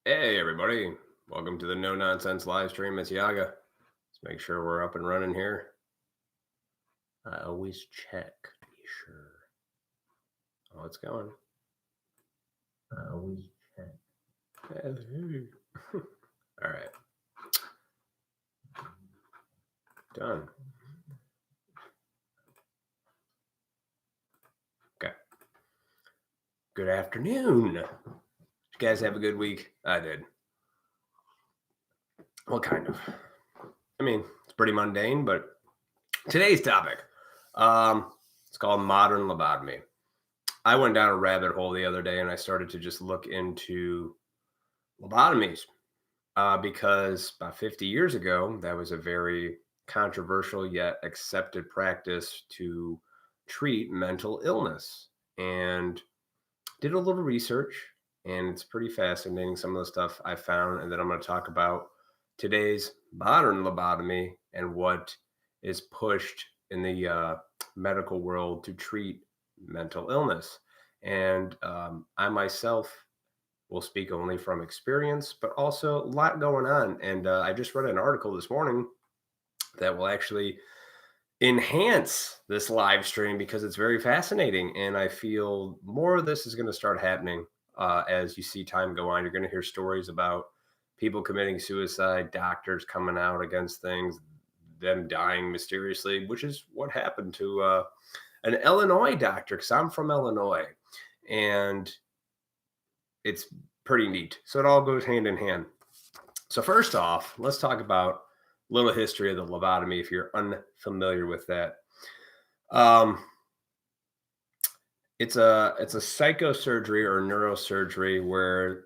Hey everybody, welcome to the No Nonsense live stream. It's Yaga. Let's make sure we're up and running here. I always check to be sure. Oh, it's going. I always check. All right. Done. Okay. Good afternoon. Did you guys have a good week? I did. Well, kind of. I mean, it's pretty mundane, but today's topic, it's called modern lobotomy. I went down a rabbit hole the other day and I started to just look into lobotomies because about 50 years ago, that was a very controversial yet accepted practice to treat mental illness. And did a little research, and it's pretty fascinating some of the stuff I found. And then I'm going to talk about today's modern lobotomy and what is pushed in the medical world to treat mental illness. And I myself will speak only from experience, but also a lot going on. And I just read an article this morning that will actually enhance this live stream because it's very fascinating. And I feel more of this is going to start happening as you see time go on. You're going to hear stories about people committing suicide, doctors coming out against things, them dying mysteriously, which is what happened to an Illinois doctor, because I'm from Illinois. And it's pretty neat. So it all goes hand in hand. So first off, let's talk about a little history of the lobotomy if you're unfamiliar with that. It's a psychosurgery or neurosurgery where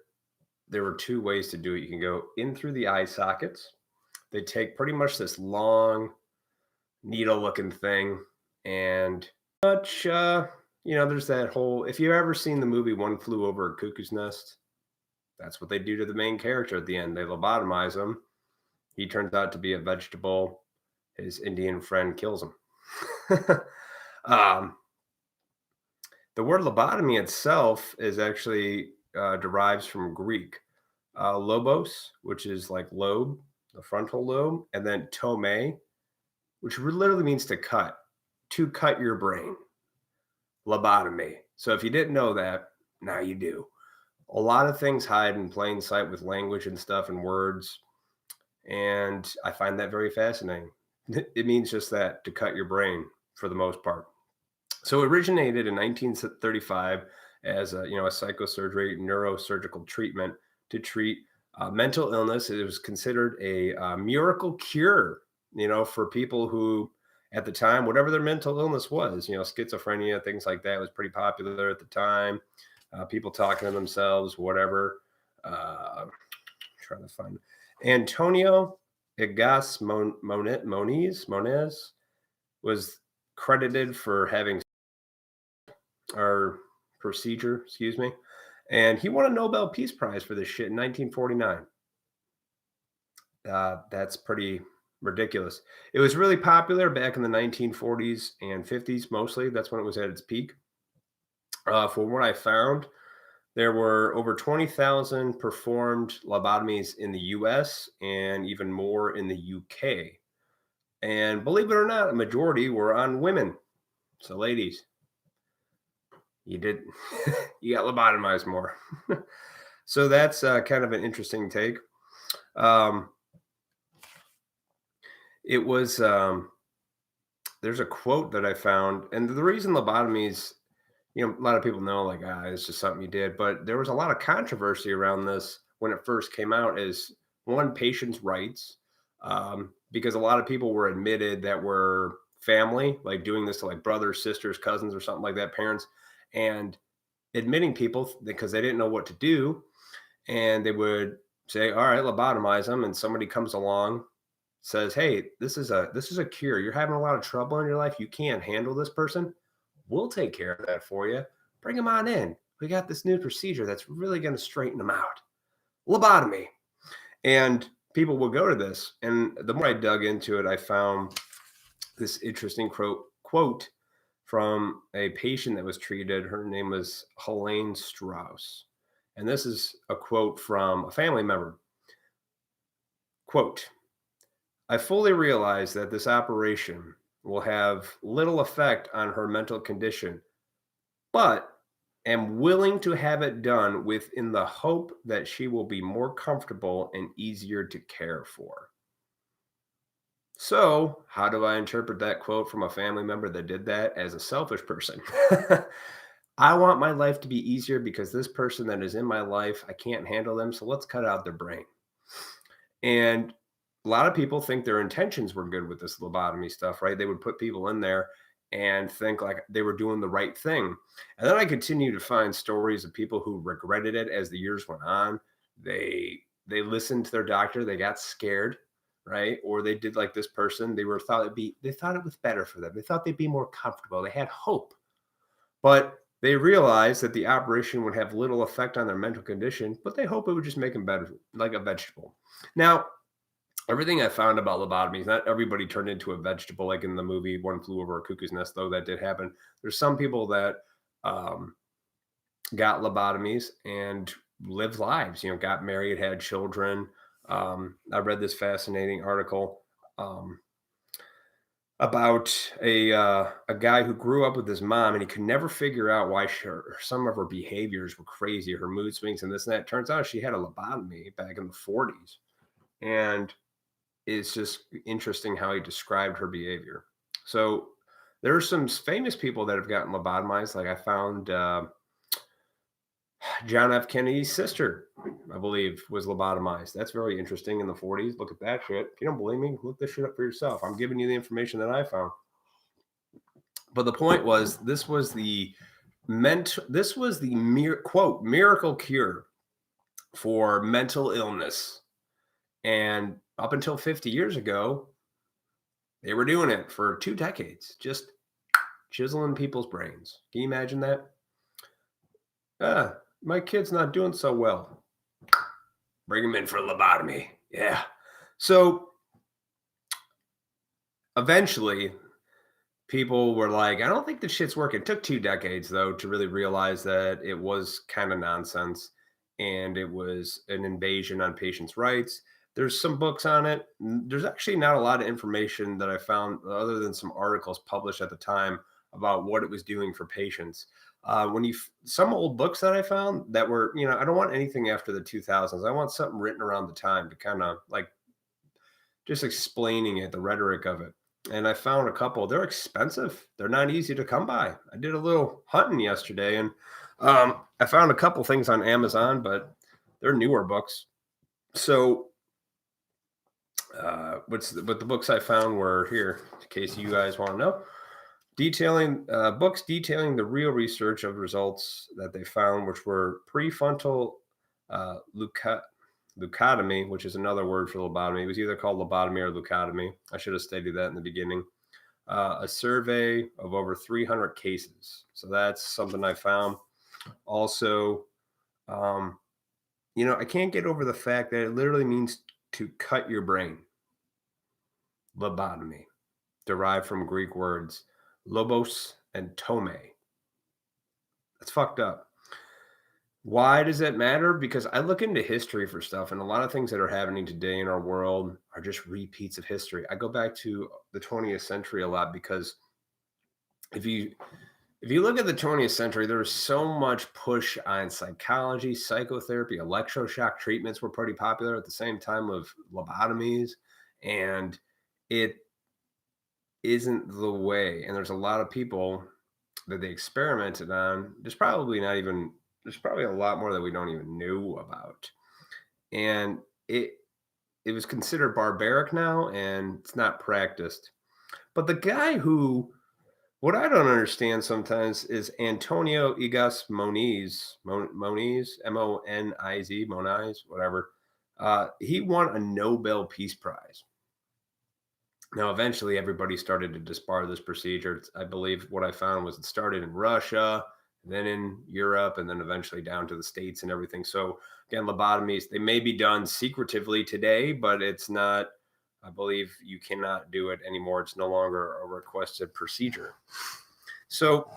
there were two ways to do it. You can go in through the eye sockets. They take pretty much this long needle looking thing and much there's that whole, if you've ever seen the movie One Flew Over a Cuckoo's Nest, that's what they do to the main character at the end. They lobotomize him. He turns out to be a vegetable. His Indian friend kills him. The word lobotomy itself is actually derives from Greek. Lobos, which is like lobe, the frontal lobe, and then tome, which literally means to cut your brain. Lobotomy. So if you didn't know that, now you do. A lot of things hide in plain sight with language and stuff and words. And I find that very fascinating. It means just that, to cut your brain for the most part. So it originated in 1935 as a psychosurgery neurosurgical treatment to treat mental illness. It was considered a miracle cure, for people who at the time, whatever their mental illness was, schizophrenia, things like that was pretty popular at the time. People talking to themselves, whatever. Trying to find Antonio Igas Moniz was credited for having our procedure, excuse me, and he won a Nobel Peace Prize for this shit in 1949. That's pretty ridiculous. It was really popular back in the 1940s and 50s, mostly. That's when it was at its peak. From what I found, there were over 20,000 performed lobotomies in the US and even more in the UK. And believe it or not, a majority were on women. So, ladies, you did, you got lobotomized more. So, that's kind of an interesting take. It was, there's a quote that I found, and the reason lobotomies, a lot of people know, like, it's just something you did, but there was a lot of controversy around this when it first came out. Is one, patients' rights, because a lot of people were admitted that were family, like doing this to like brothers, sisters, cousins, or something like that, parents, and admitting people because they didn't know what to do, and they would say, "All right, lobotomize them," and somebody comes along, says, "Hey, this is a cure. You're having a lot of trouble in your life. You can't handle this person. We'll take care of that for you. Bring them on in. We got this new procedure that's really going to straighten them out. Lobotomy." And people will go to this. And the more I dug into it, I found this interesting quote from a patient that was treated. Her name was Helene Strauss. And this is a quote from a family member. Quote, I fully realize that this operation will have little effect on her mental condition, but am willing to have it done within the hope that she will be more comfortable and easier to care for. So, how do I interpret that quote from a family member that did that as a selfish person? I want my life to be easier because this person that is in my life, I can't handle them. So let's cut out their brain. And a lot of people think their intentions were good with this lobotomy stuff, right? They would put people in there and think like they were doing the right thing. And then I continue to find stories of people who regretted it as the years went on. They listened to their doctor, they got scared, right? Or they did like this person, they thought it was better for them. They thought they'd be more comfortable. They had hope. But they realized that the operation would have little effect on their mental condition, but they hope it would just make them better, like a vegetable. Now, everything I found about lobotomies, not everybody turned into a vegetable like in the movie One Flew Over a Cuckoo's Nest, though that did happen. There's some people that um, got lobotomies and lived lives, got married, had children. I read this fascinating article about a guy who grew up with his mom and he could never figure out why some of her behaviors were crazy, her mood swings and this and that. Turns out she had a lobotomy back in the 40s. And it's just interesting how he described her behavior. So there are some famous people that have gotten lobotomized. Like I found John F. Kennedy's sister, I believe, was lobotomized. That's very interesting in the 40s. Look at that shit. If you don't believe me, look this shit up for yourself. I'm giving you the information that I found. But the point was, this was the quote miracle cure for mental illness. And up until 50 years ago, they were doing it for 2 decades, just chiseling people's brains. Can you imagine that? My kid's not doing so well. Bring him in for a lobotomy. Yeah. So eventually, people were like, I don't think this shit's working. It took 2 decades, though, to really realize that it was kind of nonsense and it was an invasion on patients' rights. There's some books on it. There's actually not a lot of information that I found other than some articles published at the time about what it was doing for patients. Some old books that I found that were, I don't want anything after the 2000s. I want something written around the time to kind of like just explaining it, the rhetoric of it. And I found a couple. They're expensive. They're not easy to come by. I did a little hunting yesterday, and I found a couple things on Amazon, but they're newer books. So, but the books I found were here, in case you guys want to know. Books detailing the real research of results that they found, which were prefrontal leucotomy, which is another word for lobotomy. It was either called lobotomy or leucotomy. I should have stated that in the beginning. A survey of over 300 cases. So that's something I found. Also, I can't get over the fact that it literally means to cut your brain. Lobotomy, derived from Greek words lobos and tome. That's fucked up. Why does that matter? Because I look into history for stuff, and a lot of things that are happening today in our world are just repeats of history. I go back to the 20th century a lot because if you look at the 20th century, there was so much push on psychology, psychotherapy, electroshock treatments were pretty popular at the same time of lobotomies, and it isn't the way. And there's a lot of people that they experimented on. There's probably a lot more that we don't even know about. And it was considered barbaric now, and it's not practiced. But the guy what I don't understand sometimes is Antonio Igas Moniz, Moniz, Moniz, Moniz, whatever. He won a Nobel Peace Prize. Now, eventually, everybody started to disbar this procedure. I believe what I found was it started in Russia, then in Europe, and then eventually down to the States and everything. So, again, lobotomies, they may be done secretively today, but it's not, I believe you cannot do it anymore. It's no longer a requested procedure. So,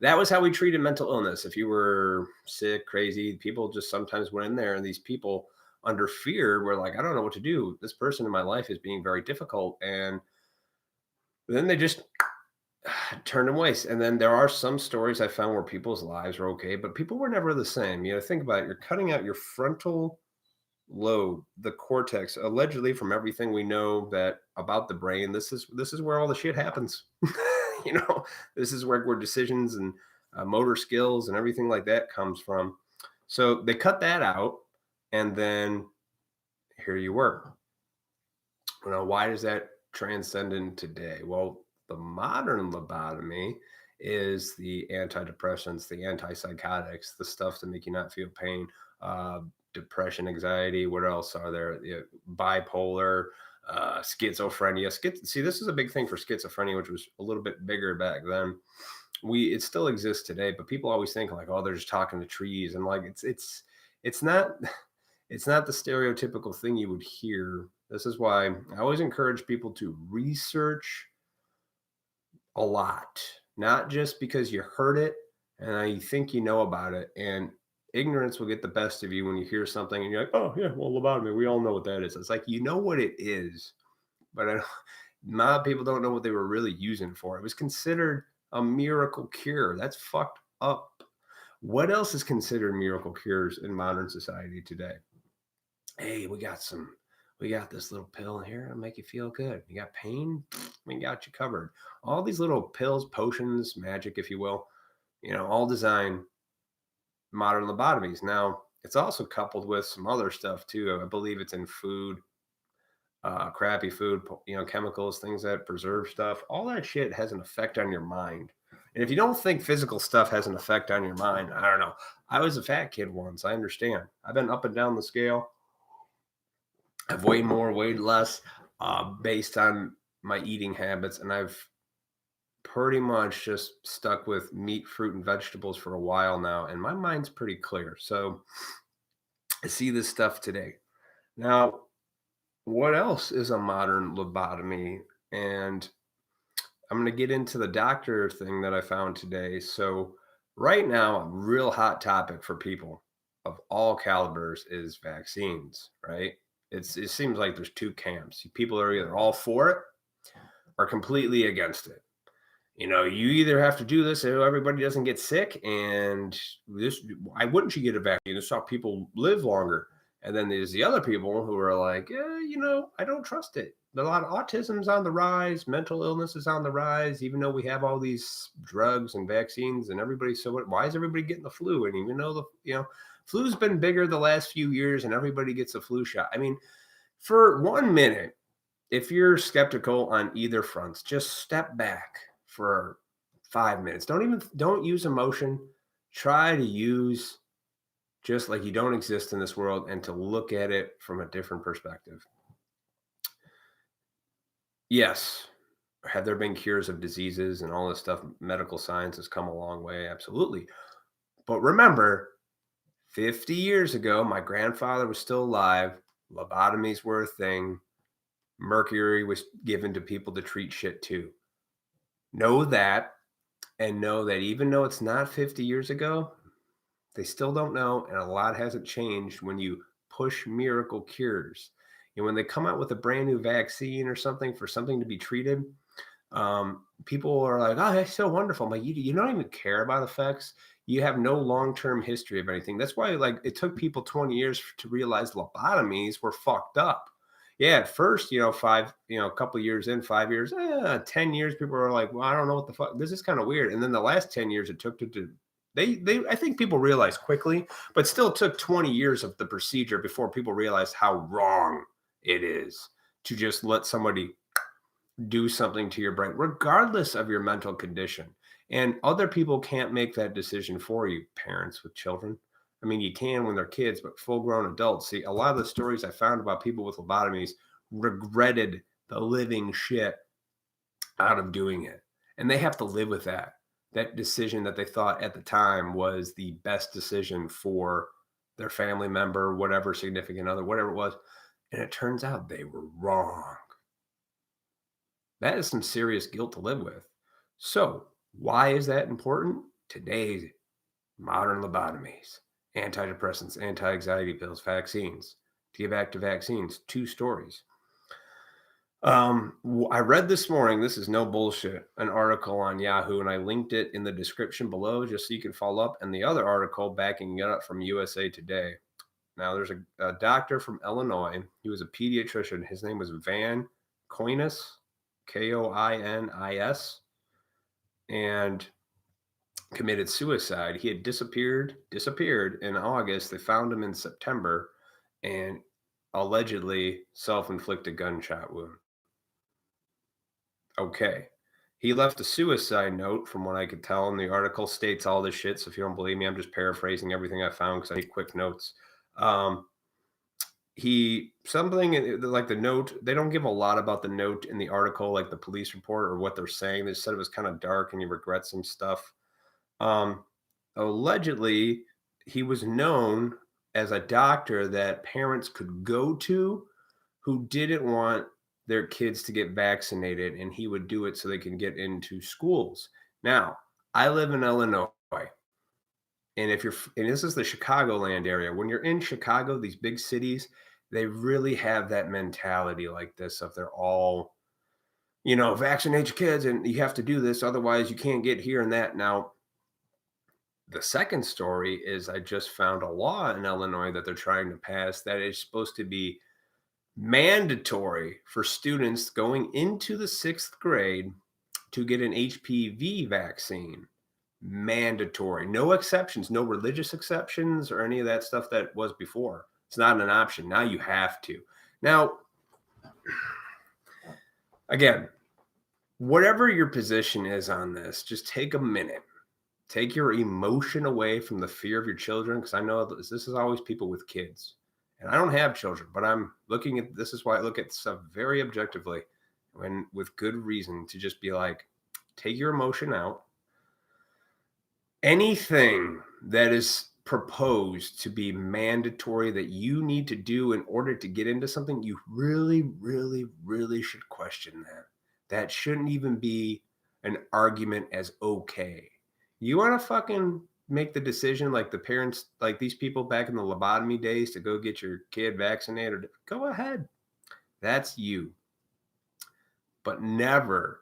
that was how we treated mental illness. If you were sick, crazy, people just sometimes went in there, and these people under fear were like, I don't know what to do. This person in my life is being very difficult. And then they just turned them away. And then there are some stories I found where people's lives were okay, but people were never the same. Think about it. You're cutting out your frontal lobe, the cortex, allegedly from everything we know that about the brain. This is where all the shit happens. you know, this is where decisions and motor skills and everything like that comes from. So they cut that out, and then here you were. Why does that transcend in today? Well, the modern lobotomy is the antidepressants, the antipsychotics, the stuff to make you not feel pain, uh, depression, anxiety. What else are there? Bipolar, schizophrenia. See, this is a big thing for schizophrenia, which was a little bit bigger back then. It still exists today, but people always think like, oh, they're just talking to trees, and like it's not it's not the stereotypical thing you would hear. This is why I always encourage people to research a lot, not just because you heard it and you think you know about it. And ignorance will get the best of you when you hear something and you're like, oh, yeah, well, lobotomy, we all know what that is. It's like, you know what it is, but a lot of people don't know what they were really using for. It was considered a miracle cure. That's fucked up. What else is considered miracle cures in modern society today? Hey, we got this little pill in here. It'll make you feel good. You got pain? We got you covered. All these little pills, potions, magic, if you will, all designed modern lobotomies. Now, it's also coupled with some other stuff too. I believe it's in food, crappy food, chemicals, things that preserve stuff. All that shit has an effect on your mind. And if you don't think physical stuff has an effect on your mind, I don't know. I was a fat kid once. I understand. I've been up and down the scale. I've weighed more, weighed less, based on my eating habits, and I've pretty much just stuck with meat, fruit, and vegetables for a while now, and my mind's pretty clear. So I see this stuff today. Now, what else is a modern lobotomy? And I'm going to get into the doctor thing that I found today. So right now, a real hot topic for people of all calibers is vaccines, right? It seems like there's two camps. People are either all for it or completely against it. You either have to do this so everybody doesn't get sick, and why wouldn't you get a vaccine? This is how people live longer. And then there's the other people who are like, I don't trust it. A lot of autism's on the rise, mental illness is on the rise, even though we have all these drugs and vaccines, and why is everybody getting the flu? And even though flu's been bigger the last few years and everybody gets a flu shot. I mean, for 1 minute, if you're skeptical on either fronts, just step back for 5 minutes. Don't use emotion. Try to use just like you don't exist in this world, and to look at it from a different perspective. Yes, have there been cures of diseases and all this stuff? Medical science has come a long way, absolutely. But remember, 50 years ago, my grandfather was still alive. Lobotomies were a thing. Mercury was given to people to treat shit too. Know that, and know that even though it's not 50 years ago, they still don't know, and a lot hasn't changed when you push miracle cures. When they come out with a brand new vaccine or something for something to be treated, people are like, oh, that's so wonderful. I'm like, you don't even care about effects. You have no long-term history of anything. That's why it took people 20 years to realize lobotomies were fucked up. Yeah, at first, a couple of years in, 5 years, 10 years, people are like, well, I don't know what the fuck. This is kind of weird. And then the last 10 years it took to I think people realized quickly, but still took 20 years of the procedure before people realized how wrong it is to just let somebody do something to your brain, regardless of your mental condition. And other people can't make that decision for you, parents with children. I mean, you can when they're kids, but full-grown adults. See, a lot of the stories I found about people with lobotomies regretted the living shit out of doing it. And they have to live with that decision that they thought at the time was the best decision for their family member, whatever, significant other, whatever it was. And it turns out they were wrong. That is some serious guilt to live with. So why is that important? Today's modern lobotomies, antidepressants, anti-anxiety pills, vaccines. To get back to vaccines, 2 stories. I read this morning, this is no bullshit, an article on Yahoo, and I linked it in the description below just so you can follow up. And the other article backing it up from USA Today. Now, there's a doctor from Illinois. He was a pediatrician. His name was Van Koinis, Koinis, and committed suicide. He had disappeared in August. They found him in September and allegedly self-inflicted gunshot wound. Okay. He left a suicide note from what I could tell, and the article states all this shit. So if you don't believe me, I'm just paraphrasing everything I found because I need quick notes. Something like the note, they don't give a lot about the note in the article, like the police report or what they're saying. They said it was kind of dark and he regrets some stuff. Allegedly, he was known as a doctor that parents could go to who didn't want their kids to get vaccinated, and he would do it so they can get into schools. Now, I live in Illinois, and this is the Chicagoland area. When you're in Chicago, these big cities, they really have that mentality like this of they're all, vaccinate your kids and you have to do this, otherwise you can't get here and that. Now, the second story is I just found a law in Illinois that they're trying to pass that is supposed to be mandatory for students going into the 6th grade to get an HPV vaccine. Mandatory. No exceptions, no religious exceptions or any of that stuff that was before. It's not an option. Now you have to. Now, again, whatever your position is on this, just take a minute. Take your emotion away from the fear of your children, because I know this is always people with kids. And I don't have children, but I'm looking at this is why I look at stuff very objectively and with good reason to just be like, take your emotion out. Anything that is proposed to be mandatory that you need to do in order to get into something, you really, really, really should question that. That shouldn't even be an argument as okay. You want to fucking make the decision like the parents, like these people back in the lobotomy days to go get your kid vaccinated, go ahead. That's you. But never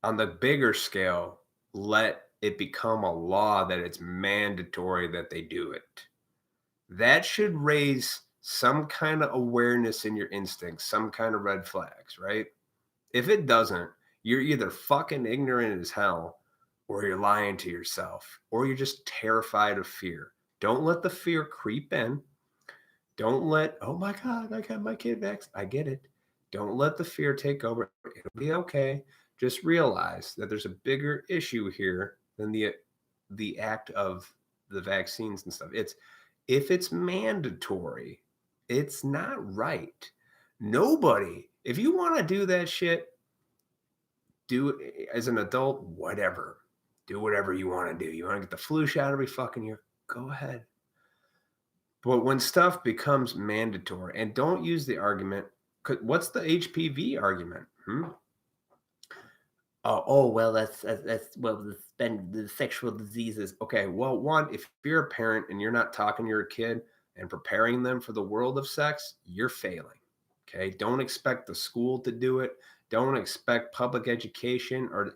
on the bigger scale, let it become a law that it's mandatory that they do it. That should raise some kind of awareness in your instincts, some kind of red flags, right? If it doesn't, you're either fucking ignorant as hell, or you're lying to yourself, or you're just terrified of fear. Don't let the fear creep in. Don't let, oh my God, I got my kid vaccinated. I get it. Don't let the fear take over. It'll be okay. Just realize that there's a bigger issue here than the act of the vaccines and stuff. If it's mandatory, it's not right. Nobody, if you want to do that shit, do it as an adult, whatever. Do whatever you want to do. You want to get the flu shot every fucking year? Go ahead. But when stuff becomes mandatory, and don't use the argument, what's the HPV argument? Well, that's the sexual diseases. Okay, well, one, if you're a parent and you're not talking to your kid and preparing them for the world of sex, you're failing. Okay, don't expect the school to do it. Don't expect public education, or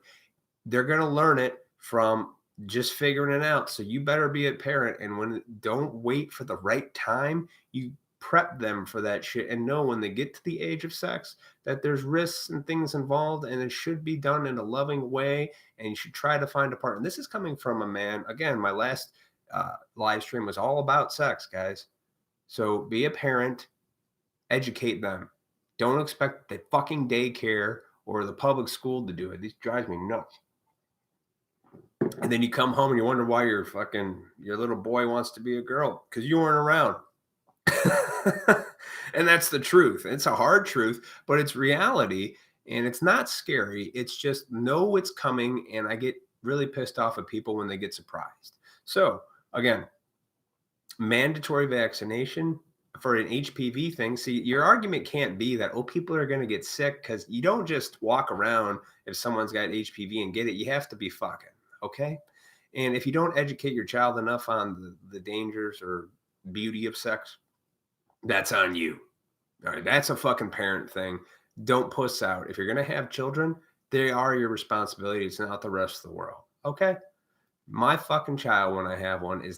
they're going to learn it from just figuring it out. So you better be a parent, and don't wait for the right time. You prep them for that shit and know when they get to the age of sex that there's risks and things involved, and it should be done in a loving way, and you should try to find a partner. And this is coming from a man. Again, my last live stream was all about sex, guys. So be a parent, educate them. Don't expect the fucking daycare or the public school to do it. This drives me nuts. And then you come home and you wonder why your little boy wants to be a girl, because you weren't around. And that's the truth. It's a hard truth, but it's reality, and it's not scary. It's just know it's coming, and I get really pissed off at people when they get surprised. So again, mandatory vaccination for an HPV thing. See, your argument can't be that, people are going to get sick, because you don't just walk around if someone's got HPV and get it. You have to be fucking, okay? And if you don't educate your child enough on the dangers or beauty of sex, that's on you. All right, that's a fucking parent thing. Don't puss out. If you're going to have children, they are your responsibility. It's not the rest of the world. Okay? My fucking child, when I have one, is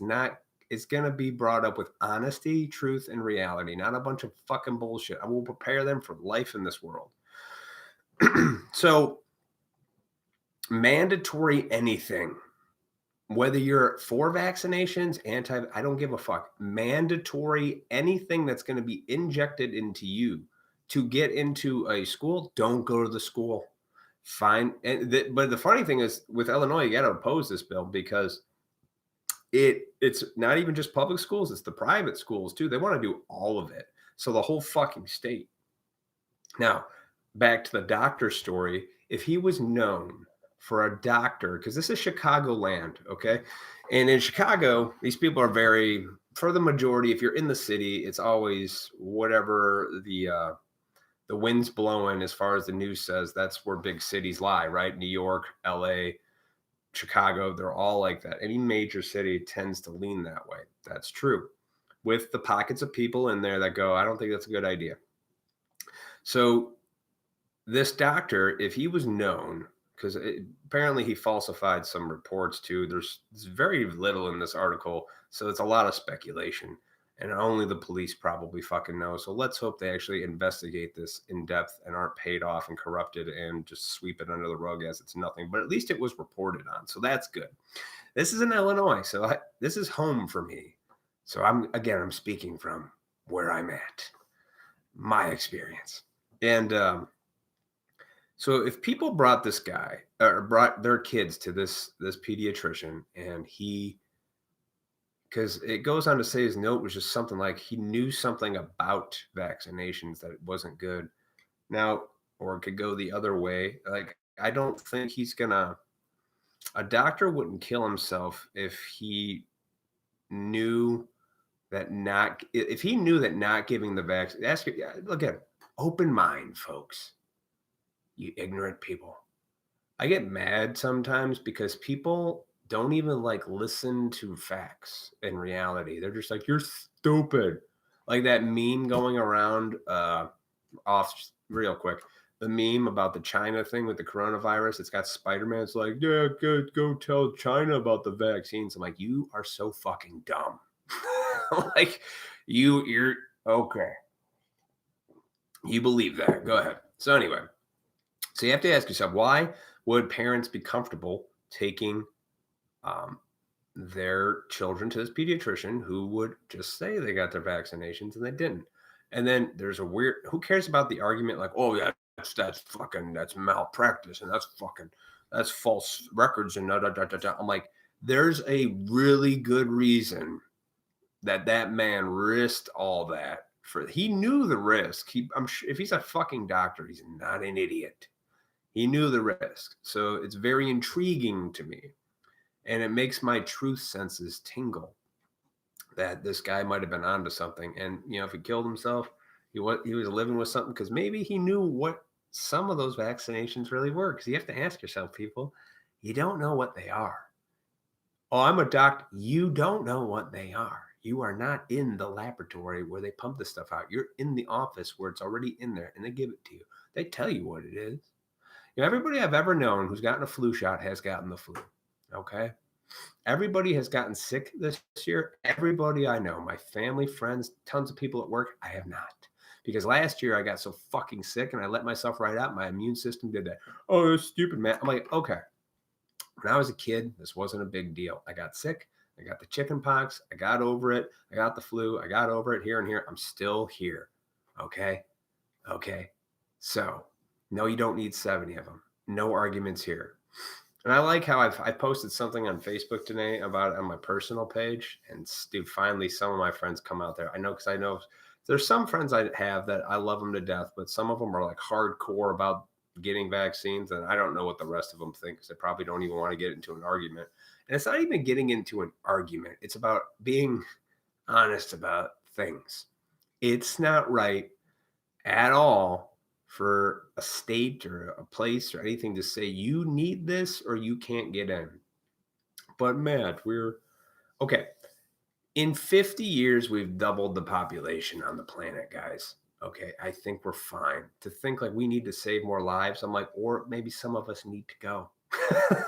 going to be brought up with honesty, truth, and reality, not a bunch of fucking bullshit. I will prepare them for life in this world. So, mandatory anything, whether you're for vaccinations, I don't give a fuck. Mandatory anything that's going to be injected into you to get into a school, don't go to the school. Fine. But the funny thing is, with Illinois, you got to oppose this bill because it's not even just public schools, it's the private schools too. They want to do all of it. So the whole fucking state. Now, back to the doctor story. If he was known for a doctor, because this is Chicago land, okay? And in Chicago, these people are very, for the majority, if you're in the city, it's always whatever the wind's blowing as far as the news says, that's where big cities lie, right? New York, LA, Chicago, they're all like that. Any major city tends to lean that way. That's true. With the pockets of people in there that go, I don't think that's a good idea. So this doctor, if he was known, because apparently he falsified some reports too. There's very little in this article, so it's a lot of speculation, and only the police probably fucking know. So let's hope they actually investigate this in depth and aren't paid off and corrupted and just sweep it under the rug as it's nothing. But at least it was reported on, so that's good. This is in Illinois, so this is home for me. So I'm speaking from where I'm at, my experience, and so if people brought this guy or brought their kids to this pediatrician, and because it goes on to say his note was just something like he knew something about vaccinations that it wasn't good. Now, or it could go the other way. Like, I don't think a doctor wouldn't kill himself if he knew if he knew that not giving the vaccine, look at it, open mind, folks. You ignorant people. I get mad sometimes because people don't even like listen to facts in reality. They're just like, you're stupid. Like that meme going around off real quick. The meme about the China thing with the coronavirus. It's got Spider-Man. It's like, yeah, go tell China about the vaccines. I'm like, you are so fucking dumb. Like you're okay. You believe that. Go ahead. So anyway. So you have to ask yourself, why would parents be comfortable taking their children to this pediatrician who would just say they got their vaccinations and they didn't? And then there's who cares about the argument like, oh yeah, that's malpractice and that's false records and da da da da da. I'm like, there's a really good reason that man risked all that he knew the risk. I'm sure if he's a fucking doctor, he's not an idiot. He knew the risk. So it's very intriguing to me. And it makes my truth senses tingle that this guy might have been onto something. And, if he killed himself, he was living with something because maybe he knew what some of those vaccinations really were. Because you have to ask yourself, people, you don't know what they are. Oh, I'm a doctor. You don't know what they are. You are not in the laboratory where they pump the stuff out. You're in the office where it's already in there and they give it to you. They tell you what it is. Everybody I've ever known who's gotten a flu shot has gotten the flu. Okay. Everybody has gotten sick this year. Everybody I know, my family, friends, tons of people at work, I have not. Because last year I got so fucking sick and I let myself right out. My immune system did that. Oh, that's stupid, man. I'm like, okay. When I was a kid, this wasn't a big deal. I got sick. I got the chicken pox. I got over it. I got the flu. I got over it here and here. I'm still here. Okay. Okay. So, no, you don't need 70 of them. No arguments here. And I like how I posted something on Facebook today about it on my personal page. And dude, finally, some of my friends come out there. I know there's some friends I have that I love them to death, but some of them are like hardcore about getting vaccines. And I don't know what the rest of them think because they probably don't even want to get into an argument. And it's not even getting into an argument. It's about being honest about things. It's not right at all for a state or a place or anything to say you need this or you can't get in. But man, we're okay. In 50 years, we've doubled the population on the planet, guys. Okay, I think we're fine. To think like we need to save more lives, I'm like, or maybe some of us need to go. I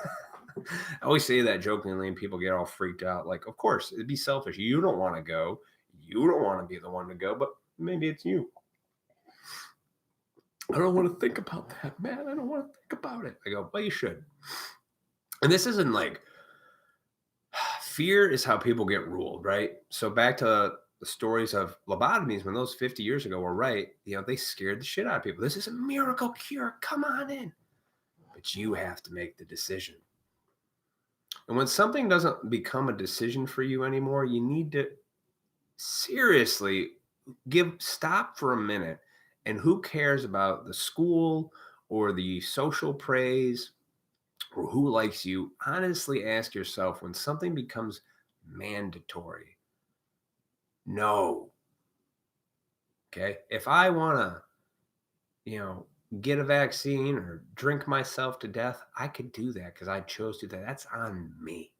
always say that jokingly, and people get all freaked out. Like, of course, it'd be selfish. You don't want to go. You don't want to be the one to go, but maybe it's you. I don't want to think about that, man. I don't want to think about it. I go, well, you should. And this isn't like fear is how people get ruled, right? So back to the stories of lobotomies, when those 50 years ago were right, they scared the shit out of people. This is a miracle cure. Come on in. But you have to make the decision. And when something doesn't become a decision for you anymore, you need to seriously stop for a minute. And who cares about the school or the social praise or who likes you? Honestly ask yourself, when something becomes mandatory, no. Okay. If I want to, get a vaccine or drink myself to death, I could do that because I chose to do that. That's on me.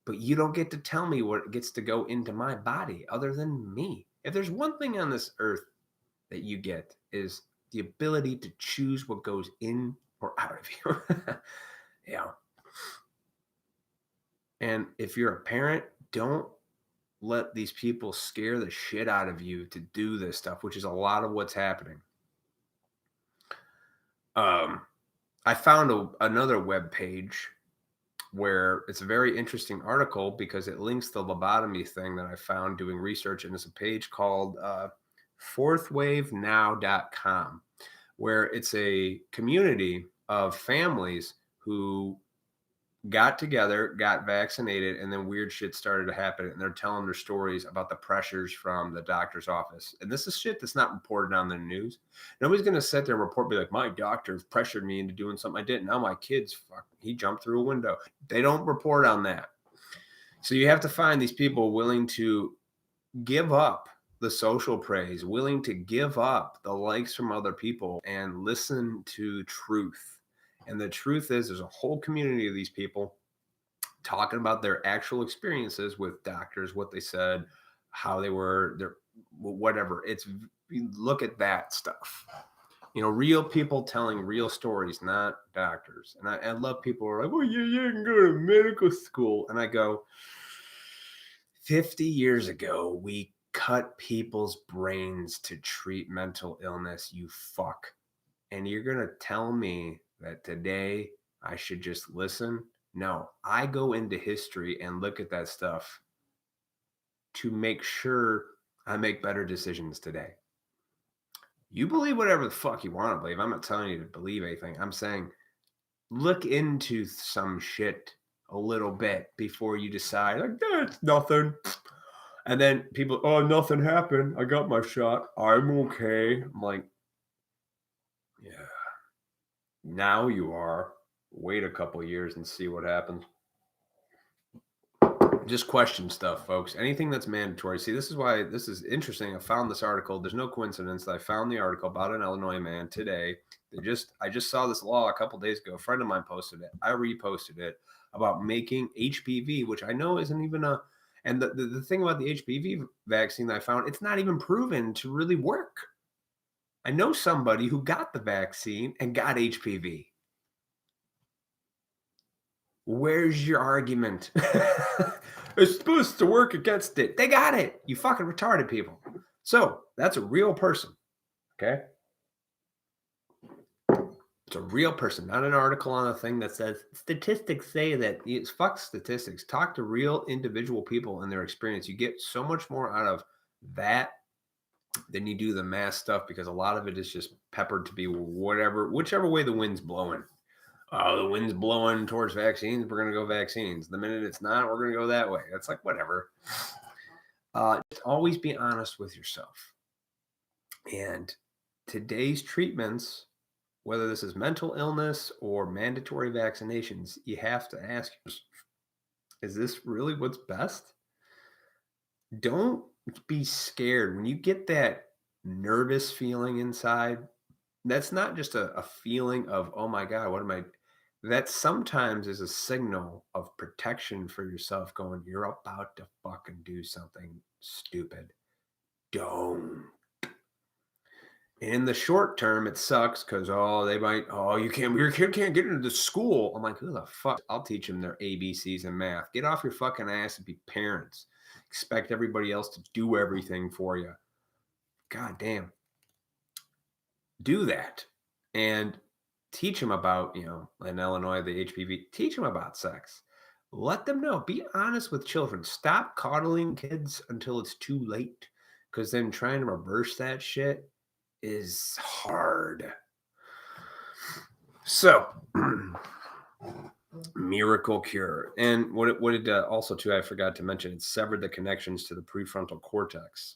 But you don't get to tell me what gets to go into my body other than me. If there's one thing on this earth that you get, is the ability to choose what goes in or out of you. Yeah. And if you're a parent, don't let these people scare the shit out of you to do this stuff, which is a lot of what's happening. I found another web page where it's a very interesting article because it links the lobotomy thing that I found doing research. And it's a page called fourthwavenow.com, where it's a community of families who got together, got vaccinated, and then weird shit started to happen. And they're telling their stories about the pressures from the doctor's office. And this is shit that's not reported on the news. Nobody's going to sit there and report, be like, my doctor pressured me into doing something I didn't. Now my kid's he jumped through a window. They don't report on that. So you have to find these people willing to give up the social praise, willing to give up the likes from other people and listen to truth. And the truth is, there's a whole community of these people talking about their actual experiences with doctors, what they said, how they were, their whatever. Look at that stuff. Real people telling real stories, not doctors. And I love people who are like, well, you can go to medical school. And I go, 50 years ago, we cut people's brains to treat mental illness, you fuck. And you're going to tell me that today I should just listen? No, I go into history and look at that stuff to make sure I make better decisions today. You believe whatever the fuck you want to believe. I'm not telling you to believe anything. I'm saying look into some shit a little bit before you decide, like, it's nothing. And then people, oh, nothing happened. I got my shot. I'm okay. I'm like, yeah. Now you are. Wait a couple years and see what happens. Just question stuff, folks. Anything that's mandatory. See, this is why this is interesting. I found this article. There's no coincidence that I found the article about an Illinois man today. I just saw this law a couple days ago. A friend of mine posted it. I reposted it about making HPV, which I know isn't even a. And the thing about the HPV vaccine that I found, it's not even proven to really work. I know somebody who got the vaccine and got HPV. Where's your argument? It's supposed to work against it. They got it. You fucking retarded people. So that's a real person. Okay. It's a real person, not an article on a thing that says statistics say that. It's fuck statistics. Talk to real individual people and their experience. You get so much more out of that than you do the mass stuff, because a lot of it is just peppered to be whichever way the wind's blowing. Oh, the wind's blowing towards vaccines, we're going to go vaccines. The minute it's not, we're going to go that way. It's like, whatever. Just always be honest with yourself. And today's treatments, whether this is mental illness or mandatory vaccinations, you have to ask yourself, is this really what's best? Don't be scared. When you get that nervous feeling inside, that's not just a feeling of, oh my God, what am I? that sometimes is a signal of protection for yourself going, you're about to fucking do something stupid. Don't. In the short term, it sucks because they might, your kid can't get into the school. I'm like, who the fuck? I'll teach them their ABCs and math. Get off your fucking ass and be parents. Expect everybody else to do everything for you. God damn. Do that. And teach them about, in Illinois, the HPV, teach them about sex. Let them know. Be honest with children. Stop coddling kids until it's too late. Because then trying to reverse that shit is hard. So, miracle cure. And what it also, too, I forgot to mention, it severed the connections to the prefrontal cortex,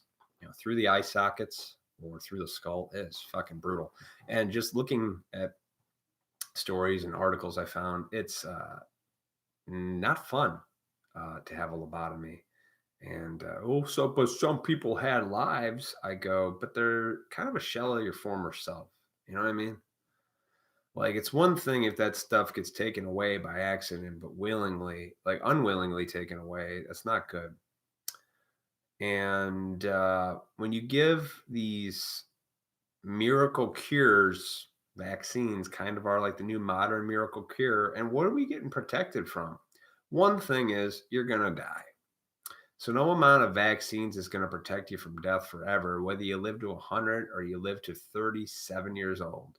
through the eye sockets or through the skull. Is fucking brutal. And just looking at stories and articles I found, it's not fun to have a lobotomy. And but some people had lives. I go, but they're kind of a shell of your former self. You know what I mean? Like, it's one thing if that stuff gets taken away by accident, but unwillingly taken away, that's not good. And when you give these miracle cures, vaccines kind of are like the new modern miracle cure. And what are we getting protected from? One thing is you're going to die. So no amount of vaccines is going to protect you from death forever, whether you live to 100 or you live to 37 years old.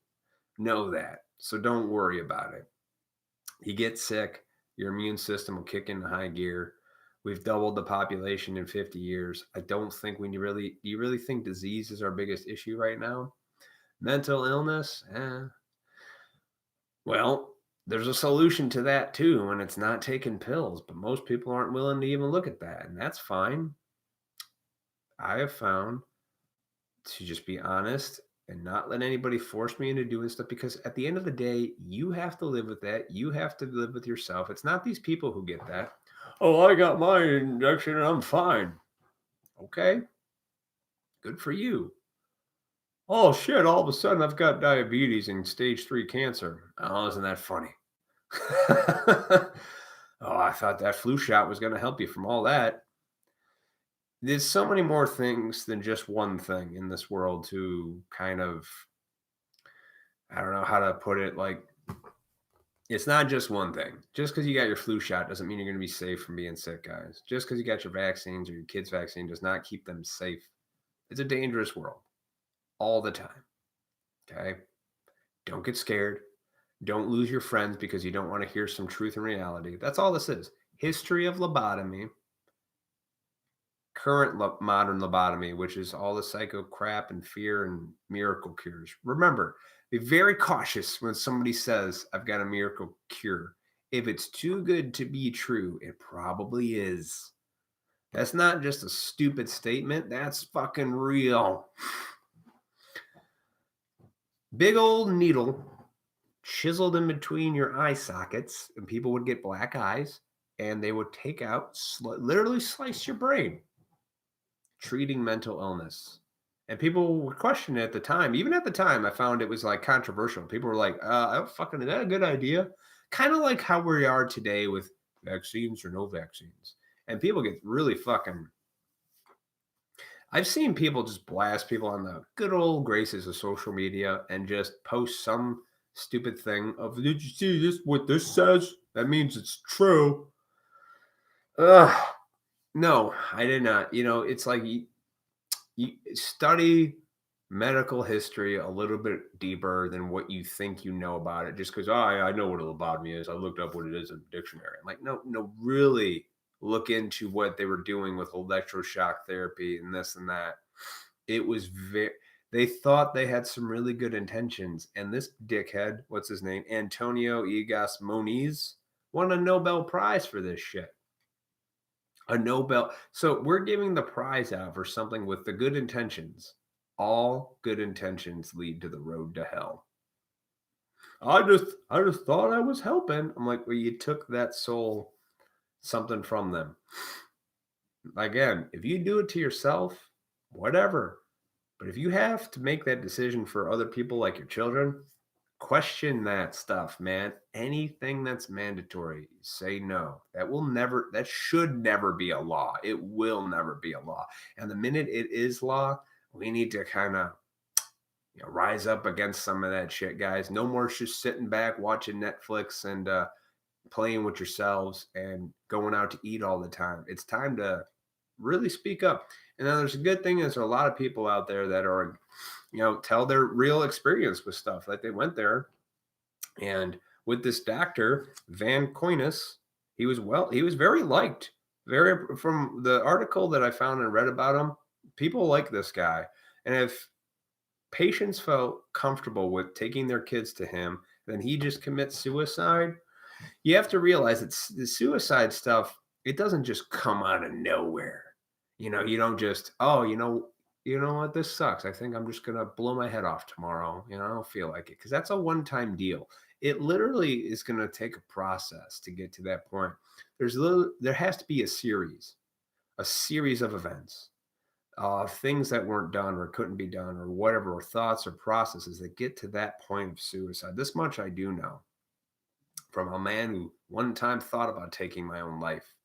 Know that. So don't worry about it. You get sick, your immune system will kick into high gear. We've doubled the population in 50 years. I don't think do you really think disease is our biggest issue right now? Mental illness? Well, there's a solution to that too, and it's not taking pills, but most people aren't willing to even look at that, and that's fine. I have found to just be honest and not let anybody force me into doing stuff, because at the end of the day, you have to live with that. You have to live with yourself. It's not these people who get that. Oh, I got my injection and I'm fine. Okay. Good for you. Oh shit, all of a sudden I've got diabetes and stage 3 cancer. Oh, isn't that funny? Oh, I thought that flu shot was going to help you from all that. There's so many more things than just one thing in this world to kind of, I don't know how to put it. Like, it's not just one thing. Just because you got your flu shot doesn't mean you're going to be safe from being sick, guys. Just because you got your vaccines or your kid's vaccine does not keep them safe. It's a dangerous world all the time. Okay? Don't get scared. Don't lose your friends because you don't want to hear some truth and reality. That's all this is. History of lobotomy, current modern lobotomy, which is all the psycho crap and fear and miracle cures. Remember, be very cautious when somebody says, I've got a miracle cure. If it's too good to be true, it probably is. That's not just a stupid statement. That's fucking real. Big old needle chiseled in between your eye sockets, and people would get black eyes, and they would take out, literally slice your brain, treating mental illness. And people were questioning it at the time. Even at the time, I found it was like controversial. People were like, fucking, is that a good idea? Kind of like how we are today with vaccines or no vaccines. And people get really fucking. I've seen people just blast people on the good old graces of social media and just post some stupid thing of, did you see this? What this says? That means it's true. No, I did not. It's like you study medical history a little bit deeper than what you think you know about it. Just because I know what a lobotomy is. I looked up what it is in the dictionary. I'm like, no, really look into what they were doing with electroshock therapy and this and that. It was they thought they had some really good intentions. And this dickhead, what's his name? Antonio Igas Moniz won a Nobel Prize for this shit. A Nobel. So we're giving the prize out for something with the good intentions. All good intentions lead to the road to hell. I just thought I was helping. I'm like, well, you took that soul, something from them. Again, if you do it to yourself, whatever. But if you have to make that decision for other people, like your children, Question that stuff, man. Anything that's mandatory, say no. That should never be a law. It will never be a law. And the minute it is law, we need to kind of rise up against some of that shit, guys. No more just sitting back watching Netflix and playing with yourselves and going out to eat all the time. It's time to really speak up. And then there's a good thing is there are a lot of people out there that are, tell their real experience with stuff. Like they went there and with this doctor, Van Coynes, he was very liked. Very from the article that I found and read about him, people like this guy. And if patients felt comfortable with taking their kids to him, then he just commits suicide. You have to realize that the suicide stuff, it doesn't just come out of nowhere. You don't just, oh, you know what, this sucks. I think I'm just gonna blow my head off tomorrow. I don't feel like it because that's a one-time deal. It literally is gonna take a process to get to that point. There has to be a series of events, things that weren't done or couldn't be done or whatever, or thoughts or processes that get to that point of suicide. This much I do know from a man who one time thought about taking my own life.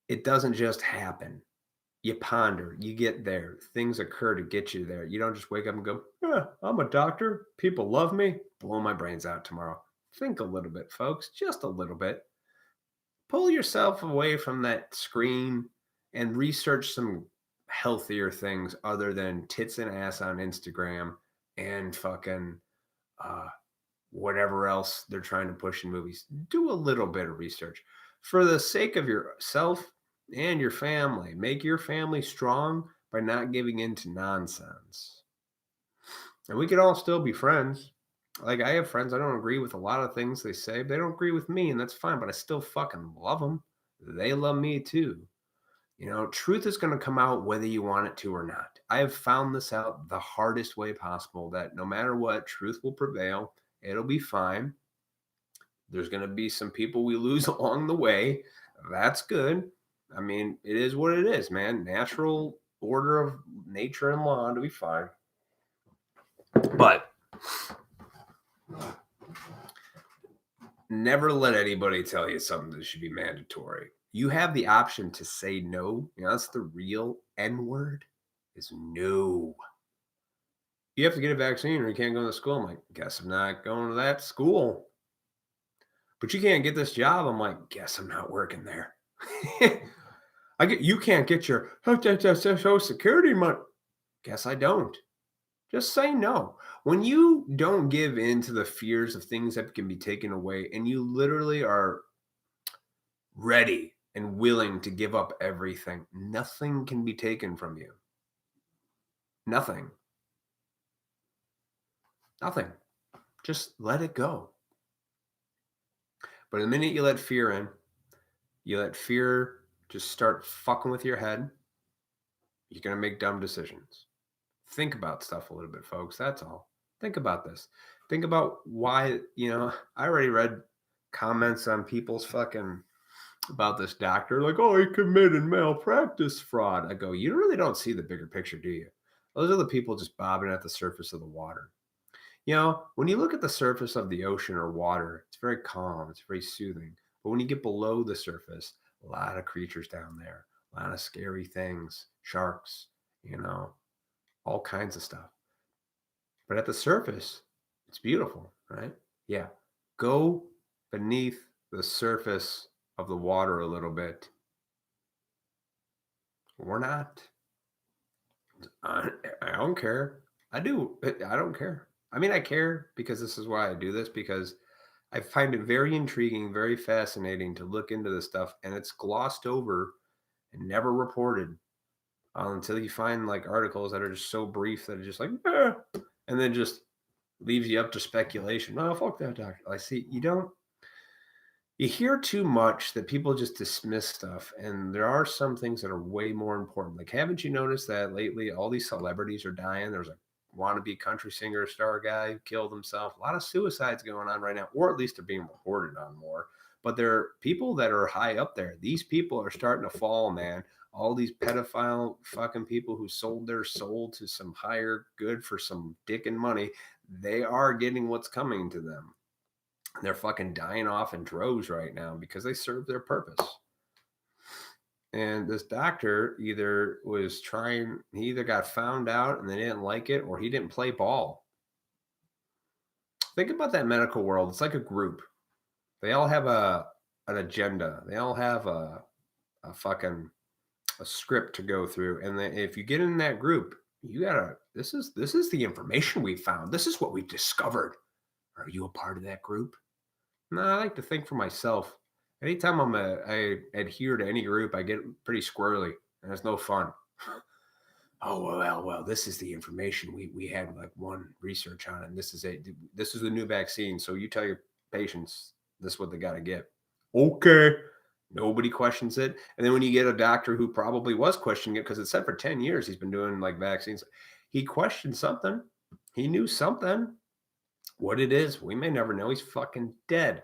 It doesn't just happen. You ponder, you get there, things occur to get you there. You don't just wake up and go, yeah, I'm a doctor. People love me. Blow my brains out tomorrow. Think a little bit, folks, just a little bit. Pull yourself away from that screen and research some healthier things other than tits and ass on Instagram and fucking whatever else they're trying to push in movies. Do a little bit of research for the sake of yourself and your family. Make your family strong by not giving in to nonsense. And we could all still be friends. Like I have friends, I don't agree with a lot of things they say. They don't agree with me, and that's fine, but I still fucking love them. They love me too. Truth is going to come out whether you want it to or not. I have found this out the hardest way possible, that no matter what, truth will prevail. It'll be fine. There's going to be some people we lose along the way. That's good. I mean, it is what it is, man. Natural order of nature and law to be fine. But never let anybody tell you something that should be mandatory. You have the option to say no. That's the real N word, is no. You have to get a vaccine or you can't go to school. I'm like, guess I'm not going to that school. But you can't get this job. I'm like, guess I'm not working there. You can't get your Social Security money. Guess I don't. Just say no. When you don't give in to the fears of things that can be taken away, and you literally are ready and willing to give up everything, nothing can be taken from you. Nothing. Nothing. Just let it go. But the minute you let fear in, you let fear just start fucking with your head, you're going to make dumb decisions. Think about stuff a little bit, folks. That's all. Think about this. Think about why, I already read comments on people's fucking about this doctor, like, oh, he committed malpractice fraud. I go, you really don't see the bigger picture, do you? Those are the people just bobbing at the surface of the water. When you look at the surface of the ocean or water, it's very calm, it's very soothing. But when you get below the surface, a lot of creatures down there, a lot of scary things, sharks, all kinds of stuff. But at the surface, it's beautiful, right? Yeah. Go beneath the surface of the water a little bit. We're not. I don't care. I do. I don't care. I mean, I care because this is why I do this, because I find it very intriguing, very fascinating to look into this stuff, and it's glossed over and never reported until you find like articles that are just so brief that are just like, and then just leaves you up to speculation. Oh, fuck that doctor. I see. You hear too much that people just dismiss stuff, and there are some things that are way more important. Like, haven't you noticed that lately all these celebrities are dying? There's a wannabe country singer star guy who killed himself. A lot of suicides going on right now, or at least they're being reported on more. But there are people that are high up there. These people are starting to fall, man. All these pedophile fucking people who sold their soul to some higher good for some dick and money, they are getting what's coming to them. They're fucking dying off in droves right now because they serve their purpose. And this doctor he either got found out and they didn't like it, or he didn't play ball. Think about that medical world. It's like a group. They all have an agenda. They all have a script to go through. And then if you get in that group, you gotta. This is the information we found. This is what we discovered. Are you a part of that group? No, I like to think for myself. Anytime I adhere to any group, I get pretty squirrely, and it's no fun. Oh well, this is the information we had like one research on it, and this is it. This is the new vaccine. So you tell your patients this is what they got to get. Okay. Nobody questions it. And then when you get a doctor who probably was questioning it, because it said for 10 years he's been doing like vaccines, he questioned something. He knew something. What it is, we may never know. He's fucking dead.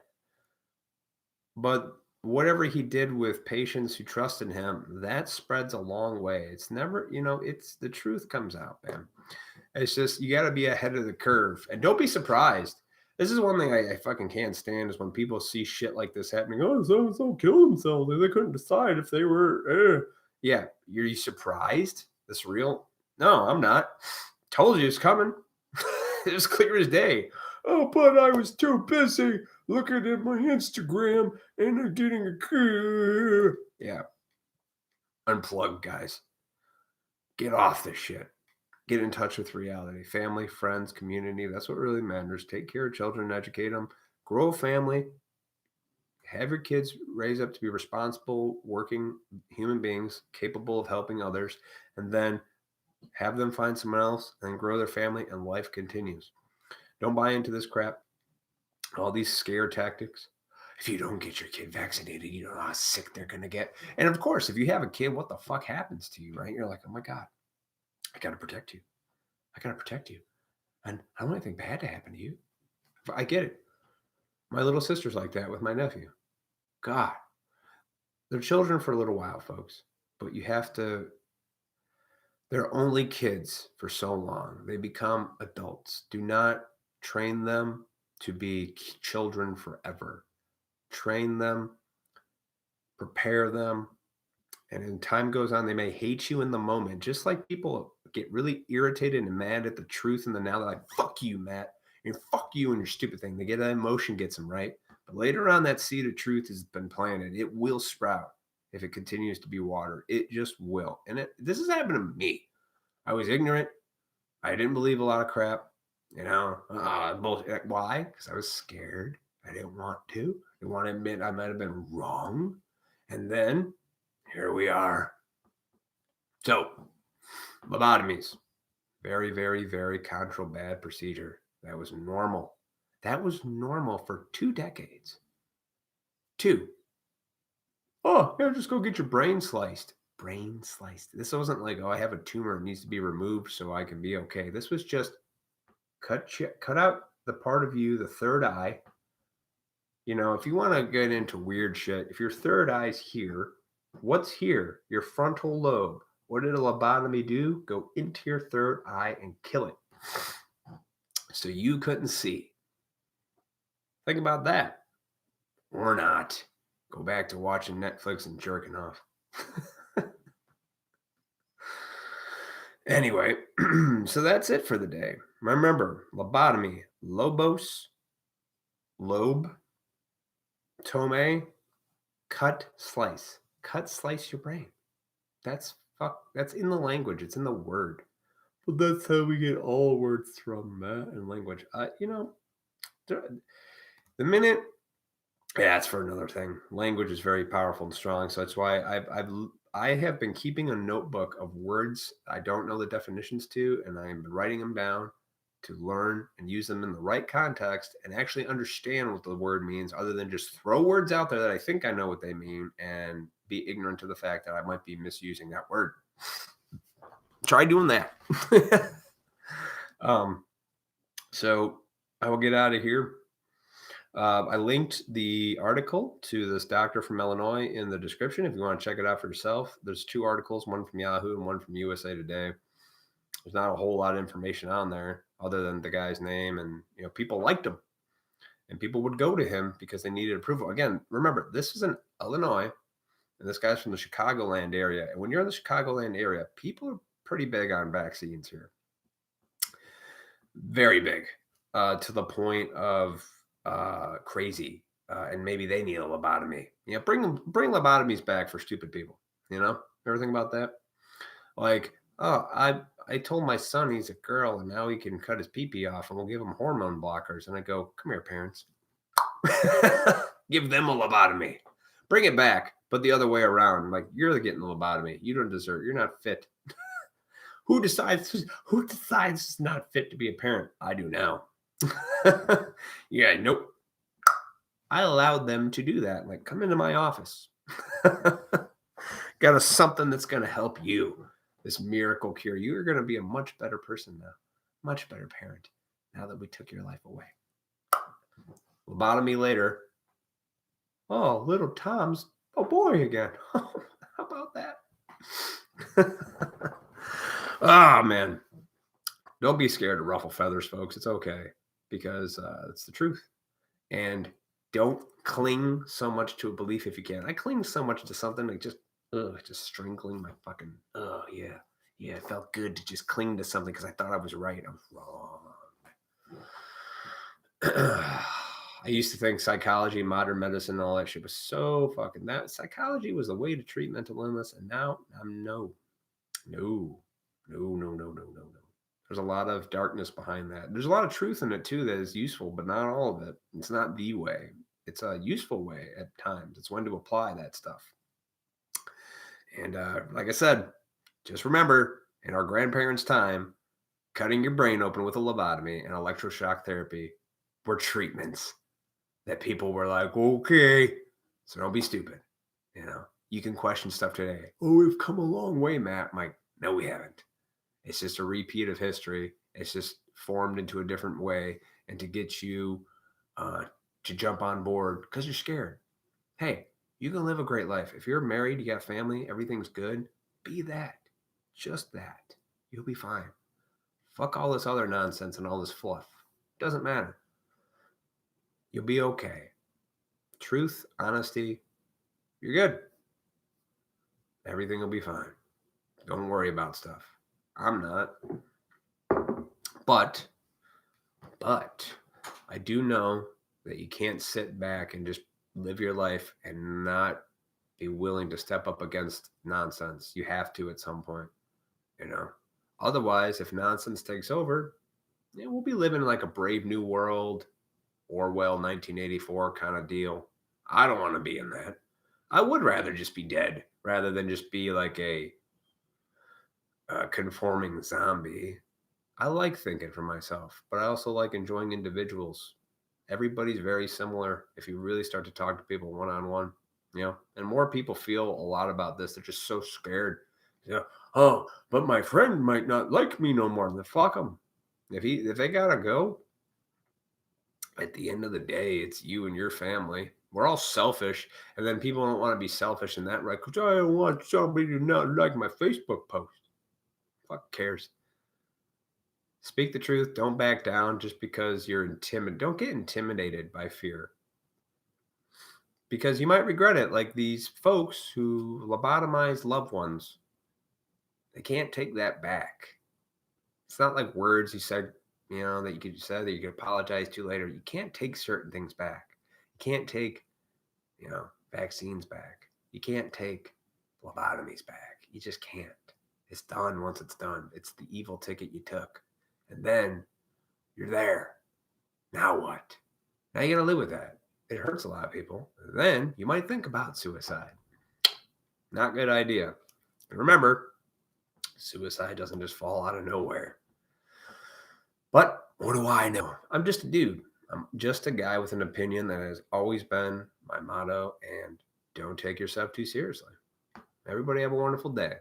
But whatever he did with patients who trusted him, that spreads a long way. It's never, it's the truth comes out, man. It's just, you got to be ahead of the curve. And don't be surprised. This is one thing I fucking can't stand is when people see shit like this happening. Oh, so killed themselves. They couldn't decide if they were. Yeah, you're surprised? This real? No, I'm not. Told you it's coming. It was clear as day. Oh, but I was too busy looking at my Instagram and getting a... Yeah. Unplug, guys. Get off this shit. Get in touch with reality. Family, friends, community. That's what really matters. Take care of children, educate them. Grow a family. Have your kids raised up to be responsible, working human beings, capable of helping others. And then have them find someone else and grow their family, and life continues. Don't buy into this crap. All these scare tactics. If you don't get your kid vaccinated, you don't know how sick they're going to get. And of course, if you have a kid, what the fuck happens to you, right? You're like, oh my God, I got to protect you. I got to protect you. And I don't want anything bad to happen to you. I get it. My little sister's like that with my nephew. God, they're children for a little while, folks. But you have to, they're only kids for so long. They become adults. Do not train them to be children forever. Train them, prepare them, and as time goes on, they may hate you in the moment. Just like people get really irritated and mad at the truth in the now. They're like, fuck you, Matt. And fuck you and your stupid thing. They get that emotion gets them, right? But later on, that seed of truth has been planted. It will sprout if it continues to be watered. It just will. And this has happened to me. I was ignorant. I didn't believe a lot of crap. Bullshit. Why? Because I was scared. I didn't want to. I didn't want to admit I might have been wrong. And then here we are. So, lobotomies. Very, very, very contra bad procedure. That was normal. That was normal for 2 decades. 2. Oh, yeah, just go get your brain sliced. Brain sliced. This wasn't like, oh, I have a tumor. It needs to be removed so I can be okay. This was just cut out the part of you, the third eye. If you want to get into weird shit, if your third eye's here, what's here? Your frontal lobe. What did a lobotomy do? Go into your third eye and kill it. So you couldn't see. Think about that. Or not. Go back to watching Netflix and jerking off. Anyway, so that's it for the day. Remember, lobotomy, lobos, lobe, tome, cut, slice. Cut, slice your brain. That's in the language. It's in the word. But that's how we get all words from, Matt, and language. The minute, that's for another thing. Language is very powerful and strong. So that's why I have been keeping a notebook of words I don't know the definitions to, and I've been writing them down to learn and use them in the right context and actually understand what the word means, other than just throw words out there that I think I know what they mean and be ignorant to the fact that I might be misusing that word. Try doing that. So I will get out of here. I linked the article to this doctor from Illinois in the description if you want to check it out for yourself. There's 2 articles, one from Yahoo and one from USA Today. There's not a whole lot of information on there other than the guy's name. And, people liked him. And people would go to him because they needed approval. Again, remember, this is in Illinois, and this guy's from the Chicagoland area. And when you're in the Chicagoland area, people are pretty big on vaccines here. Very big, to the point of crazy. And maybe they need a lobotomy. Bring lobotomies back for stupid people. Ever think about that? Like, oh, I told my son he's a girl and now he can cut his pee-pee off and we'll give him hormone blockers. And I go, come here, parents. Give them a lobotomy. Bring it back, but the other way around. Like, you're getting a lobotomy. You don't deserve. You're not fit. Who decides it's not fit to be a parent? I do now. Yeah, nope. I allowed them to do that. Like, come into my office. Got something that's going to help you. This miracle cure. You are going to be a much better person now. Much better parent now that we took your life away. Lobotomy later. Oh, little Tom's a boy again. How about that? Oh, man. Don't be scared to ruffle feathers, folks. It's okay, because it's the truth. And don't cling so much to a belief if you can. I cling so much to something like just strangling my fucking, yeah, it felt good to just cling to something because I thought I was right. I was wrong. I used to think psychology, modern medicine, all that shit was so fucking, that psychology was the way to treat mental illness, and now I'm no. There's a lot of darkness behind that. There's a lot of truth in it too that is useful, but not all of it. It's not the way. It's a useful way at times. It's when to apply that stuff. And like I said, just remember, in our grandparents' time, cutting your brain open with a lobotomy and electroshock therapy were treatments that people were like, okay, so don't be stupid. You can question stuff today. Oh, we've come a long way, Matt. I'm like, no, we haven't. It's just a repeat of history. It's just formed into a different way, and to get you to jump on board because you're scared. Hey, you can live a great life. If you're married, you got family, everything's good, be that. Just that. You'll be fine. Fuck all this other nonsense and all this fluff. Doesn't matter. You'll be okay. Truth, honesty, you're good. Everything will be fine. Don't worry about stuff. I'm not. But I do know that you can't sit back and just live your life and not be willing to step up against nonsense. You have to at some point, Otherwise, if nonsense takes over, we'll be living like a Brave New World, Orwell 1984 kind of deal. I don't want to be in that. I would rather just be dead rather than just be like a conforming zombie. I like thinking for myself, but I also like enjoying individuals. Everybody's very similar if you really start to talk to people one-on-one, and more people feel a lot about this. They're just so scared. Oh, but my friend might not like me no more. Then fuck them. If they gotta go, at the end of the day, it's you and your family. We're all selfish, and then people don't want to be selfish in that, right? Because I don't want somebody to not like my Facebook post. Fuck cares. Speak the truth. Don't back down just because you're intimidated. Don't get intimidated by fear, because you might regret it. Like these folks who lobotomize loved ones, they can't take that back. It's not like words you said, that you could say that you could apologize to later. You can't take certain things back. You can't take, vaccines back. You can't take lobotomies back. You just can't. It's done once it's done. It's the evil ticket you took. And then you're there. Now what? Now you got to live with that. It hurts a lot of people. And then you might think about suicide. Not a good idea. And remember, suicide doesn't just fall out of nowhere. But what do I know? I'm just a dude. I'm just a guy with an opinion that has always been my motto, and don't take yourself too seriously. Everybody have a wonderful day.